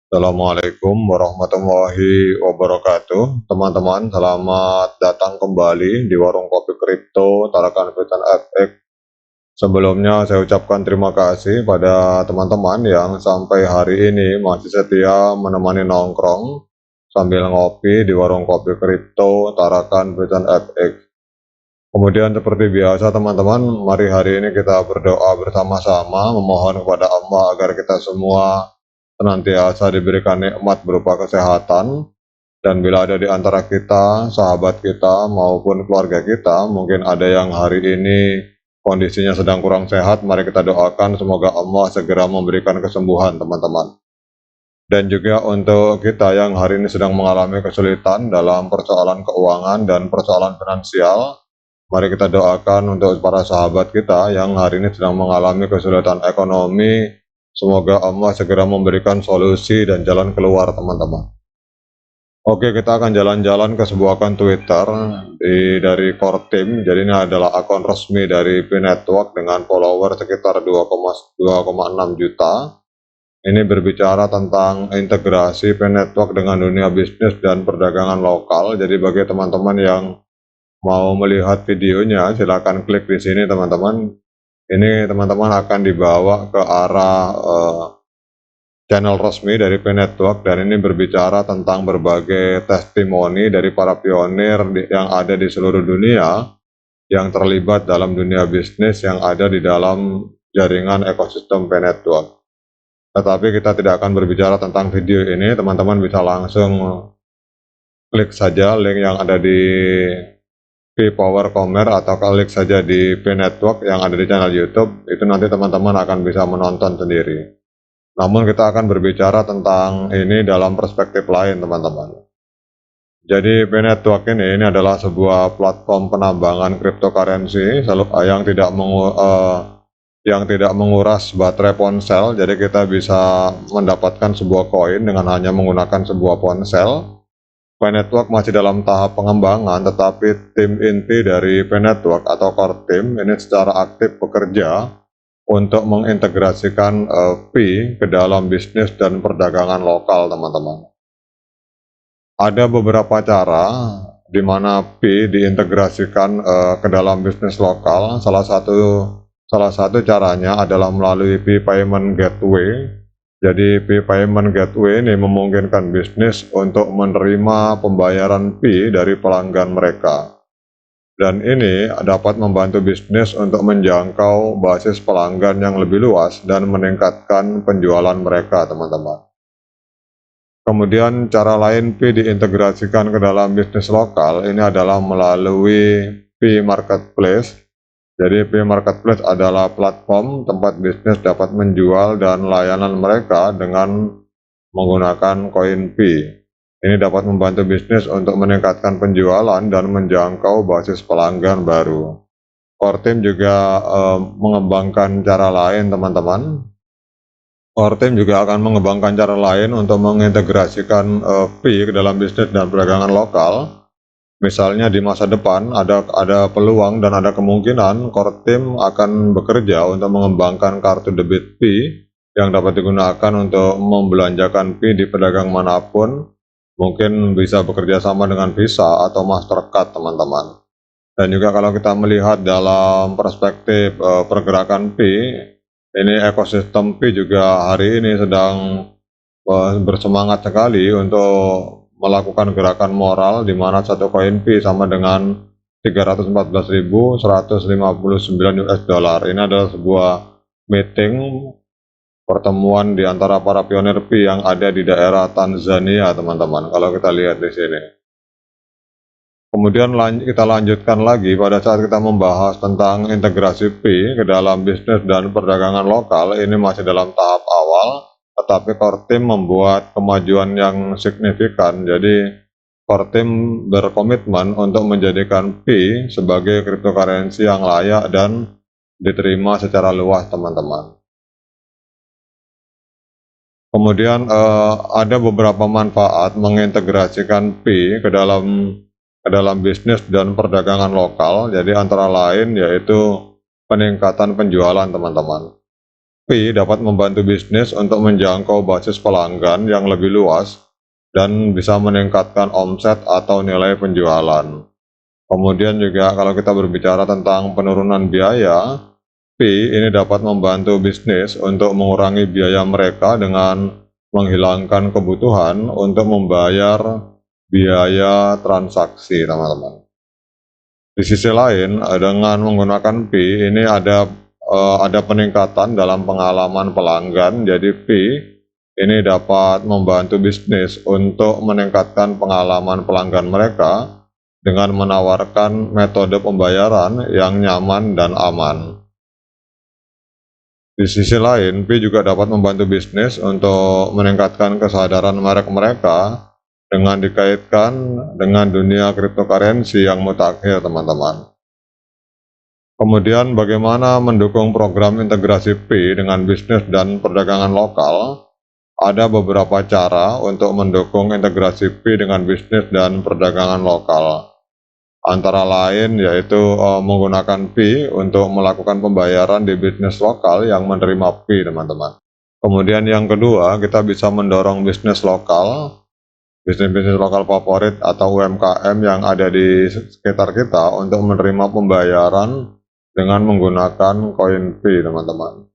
Assalamualaikum warahmatullahi wabarakatuh. Teman-teman, selamat datang kembali di Warung Kopi Kripto Tarakan Fitan FX. Sebelumnya saya ucapkan terima kasih pada teman-teman yang sampai hari ini masih setia menemani nongkrong sambil ngopi di Warung Kopi Kripto Tarakan Fitan FX. Kemudian seperti biasa teman-teman, mari hari ini kita berdoa bersama-sama memohon kepada Allah agar kita semua senantiasa diberikan nikmat berupa kesehatan, dan bila ada di antara kita, sahabat kita maupun keluarga kita, mungkin ada yang hari ini kondisinya sedang kurang sehat, mari kita doakan semoga Allah segera memberikan kesembuhan teman-teman. Dan juga untuk kita yang hari ini sedang mengalami kesulitan dalam persoalan keuangan dan persoalan finansial, mari kita doakan untuk para sahabat kita yang hari ini sedang mengalami kesulitan ekonomi. Semoga Allah segera memberikan solusi dan jalan keluar teman-teman. Oke, kita akan jalan-jalan ke sebuah akun Twitter dari Core Team. Jadi ini adalah akun resmi dari Pi Network dengan follower sekitar 2,6 juta. Ini berbicara tentang integrasi Pi Network dengan dunia bisnis dan perdagangan lokal. Jadi bagi teman-teman yang mau melihat videonya, silakan klik di sini teman-teman. Ini teman-teman akan dibawa ke arah channel resmi dari Pi Network, dan ini berbicara tentang berbagai testimoni dari para pionir yang ada di seluruh dunia yang terlibat dalam dunia bisnis yang ada di dalam jaringan ekosistem Pi Network. Tetapi kita tidak akan berbicara tentang video ini, teman-teman bisa langsung klik saja link yang ada di Pi Power Commerce atau klik saja di Pi Network yang ada di channel YouTube, itu nanti teman-teman akan bisa menonton sendiri. Namun kita akan berbicara tentang ini dalam perspektif lain teman-teman. Jadi Pi Network ini adalah sebuah platform penambangan cryptocurrency yang tidak menguras baterai ponsel. Jadi kita bisa mendapatkan sebuah koin dengan hanya menggunakan sebuah ponsel. Pi Network masih dalam tahap pengembangan, tetapi tim inti dari Pi Network atau core team ini secara aktif bekerja untuk mengintegrasikan Pi ke dalam bisnis dan perdagangan lokal teman-teman. Ada beberapa cara di mana Pi diintegrasikan ke dalam bisnis lokal. Salah satu caranya adalah melalui Pi Payment Gateway. Jadi Pi Payment Gateway ini memungkinkan bisnis untuk menerima pembayaran Pi dari pelanggan mereka. Dan ini dapat membantu bisnis untuk menjangkau basis pelanggan yang lebih luas dan meningkatkan penjualan mereka, teman-teman. Kemudian cara lain Pi diintegrasikan ke dalam bisnis lokal ini adalah melalui Pi Marketplace. Jadi Pi Marketplace adalah platform tempat bisnis dapat menjual dan layanan mereka dengan menggunakan koin Pi. Ini dapat membantu bisnis untuk meningkatkan penjualan dan menjangkau basis pelanggan baru. Core Team juga mengembangkan cara lain teman-teman. Core Team juga akan mengembangkan cara lain untuk mengintegrasikan Pi ke dalam bisnis dan perdagangan lokal. Misalnya di masa depan ada peluang dan ada kemungkinan Core Team akan bekerja untuk mengembangkan kartu debit Pi yang dapat digunakan untuk membelanjakan Pi di pedagang manapun. Mungkin bisa bekerja sama dengan Visa atau Mastercard teman-teman. Dan juga kalau kita melihat dalam perspektif pergerakan Pi, ini ekosistem Pi juga hari ini sedang bersemangat sekali untuk melakukan gerakan moral, di mana satu koin Pi sama dengan 314.159 US dollar. Ini adalah sebuah meeting pertemuan di antara para pionir Pi yang ada di daerah Tanzania, teman-teman. Kalau kita lihat di sini. Kemudian kita lanjutkan lagi pada saat kita membahas tentang integrasi Pi ke dalam bisnis dan perdagangan lokal. Ini masih dalam tahap awal. Tetapi Core Team membuat kemajuan yang signifikan. Jadi Core Team berkomitmen untuk menjadikan Pi sebagai cryptocurrency yang layak dan diterima secara luas, teman-teman. Kemudian ada beberapa manfaat mengintegrasikan Pi ke dalam bisnis dan perdagangan lokal. Jadi antara lain yaitu peningkatan penjualan, teman-teman. Pi dapat membantu bisnis untuk menjangkau basis pelanggan yang lebih luas dan bisa meningkatkan omset atau nilai penjualan. Kemudian juga kalau kita berbicara tentang penurunan biaya, Pi ini dapat membantu bisnis untuk mengurangi biaya mereka dengan menghilangkan kebutuhan untuk membayar biaya transaksi, teman-teman. Di sisi lain, dengan menggunakan Pi ini ada peningkatan dalam pengalaman pelanggan. Jadi Pi ini dapat membantu bisnis untuk meningkatkan pengalaman pelanggan mereka dengan menawarkan metode pembayaran yang nyaman dan aman. Di sisi lain, Pi juga dapat membantu bisnis untuk meningkatkan kesadaran merek mereka dengan dikaitkan dengan dunia cryptocurrency yang mutakhir, teman-teman. Kemudian bagaimana mendukung program integrasi Pi dengan bisnis dan perdagangan lokal? Ada beberapa cara untuk mendukung integrasi Pi dengan bisnis dan perdagangan lokal. Antara lain yaitu menggunakan Pi untuk melakukan pembayaran di bisnis lokal yang menerima Pi, teman-teman. Kemudian yang kedua, kita bisa mendorong bisnis lokal, bisnis-bisnis lokal favorit atau UMKM yang ada di sekitar kita untuk menerima pembayaran dengan menggunakan koin Pi, teman-teman.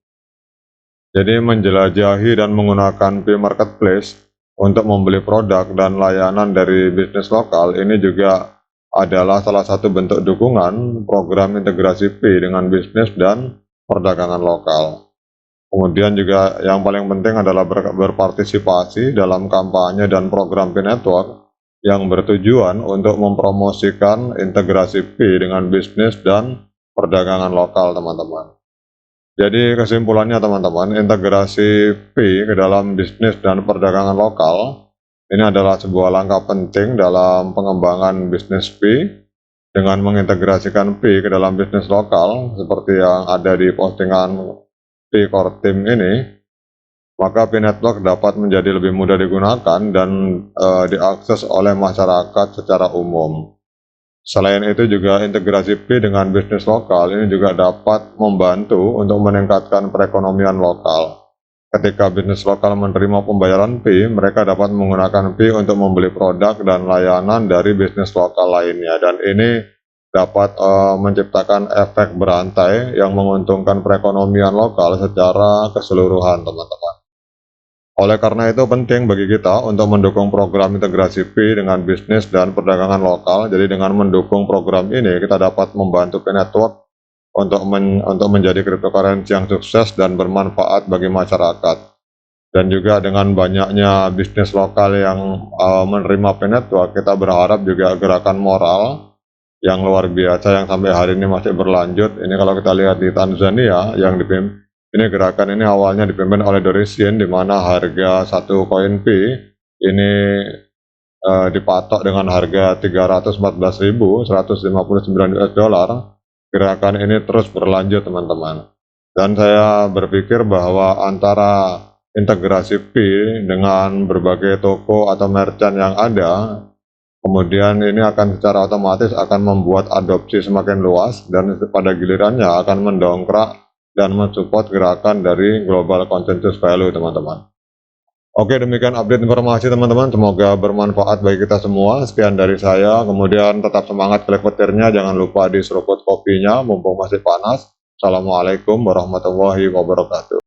Jadi menjelajahi dan menggunakan Pi Marketplace untuk membeli produk dan layanan dari bisnis lokal ini juga adalah salah satu bentuk dukungan program integrasi Pi dengan bisnis dan perdagangan lokal. Kemudian juga yang paling penting adalah berpartisipasi dalam kampanye dan program Pi Network yang bertujuan untuk mempromosikan integrasi Pi dengan bisnis dan perdagangan lokal, teman-teman. Jadi kesimpulannya, teman-teman, integrasi Pi ke dalam bisnis dan perdagangan lokal ini adalah sebuah langkah penting dalam pengembangan bisnis Pi. Dengan mengintegrasikan Pi ke dalam bisnis lokal seperti yang ada di postingan Pi Core Team ini, maka Pi Network dapat menjadi lebih mudah digunakan dan diakses oleh masyarakat secara umum. Selain itu juga integrasi Pi dengan bisnis lokal ini juga dapat membantu untuk meningkatkan perekonomian lokal. Ketika bisnis lokal menerima pembayaran Pi, mereka dapat menggunakan Pi untuk membeli produk dan layanan dari bisnis lokal lainnya, dan ini dapat menciptakan efek berantai yang menguntungkan perekonomian lokal secara keseluruhan, teman-teman. Oleh karena itu penting bagi kita untuk mendukung program integrasi Pi dengan bisnis dan perdagangan lokal. Jadi dengan mendukung program ini kita dapat membantu Pi Network untuk menjadi cryptocurrency yang sukses dan bermanfaat bagi masyarakat. Dan juga dengan banyaknya bisnis lokal yang menerima Pi Network, kita berharap juga gerakan moral yang luar biasa yang sampai hari ini masih berlanjut. Ini kalau kita lihat di Tanzania yang dipimpin, ini gerakan ini awalnya dipimpin oleh Dorisian, di mana harga satu koin Pi ini dipatok dengan harga 314.159 US dollar. Gerakan ini terus berlanjut, teman-teman. Dan saya berpikir bahwa antara integrasi Pi dengan berbagai toko atau merchant yang ada, kemudian ini akan secara otomatis akan membuat adopsi semakin luas dan pada gilirannya akan mendongkrak dan mensupport gerakan dari global consensus value, teman-teman. Oke, demikian update informasi, teman-teman. Semoga bermanfaat bagi kita semua. Sekian dari saya. Kemudian tetap semangat klik petirnya. Jangan lupa diseruput kopinya mumpung masih panas. Assalamualaikum warahmatullahi wabarakatuh.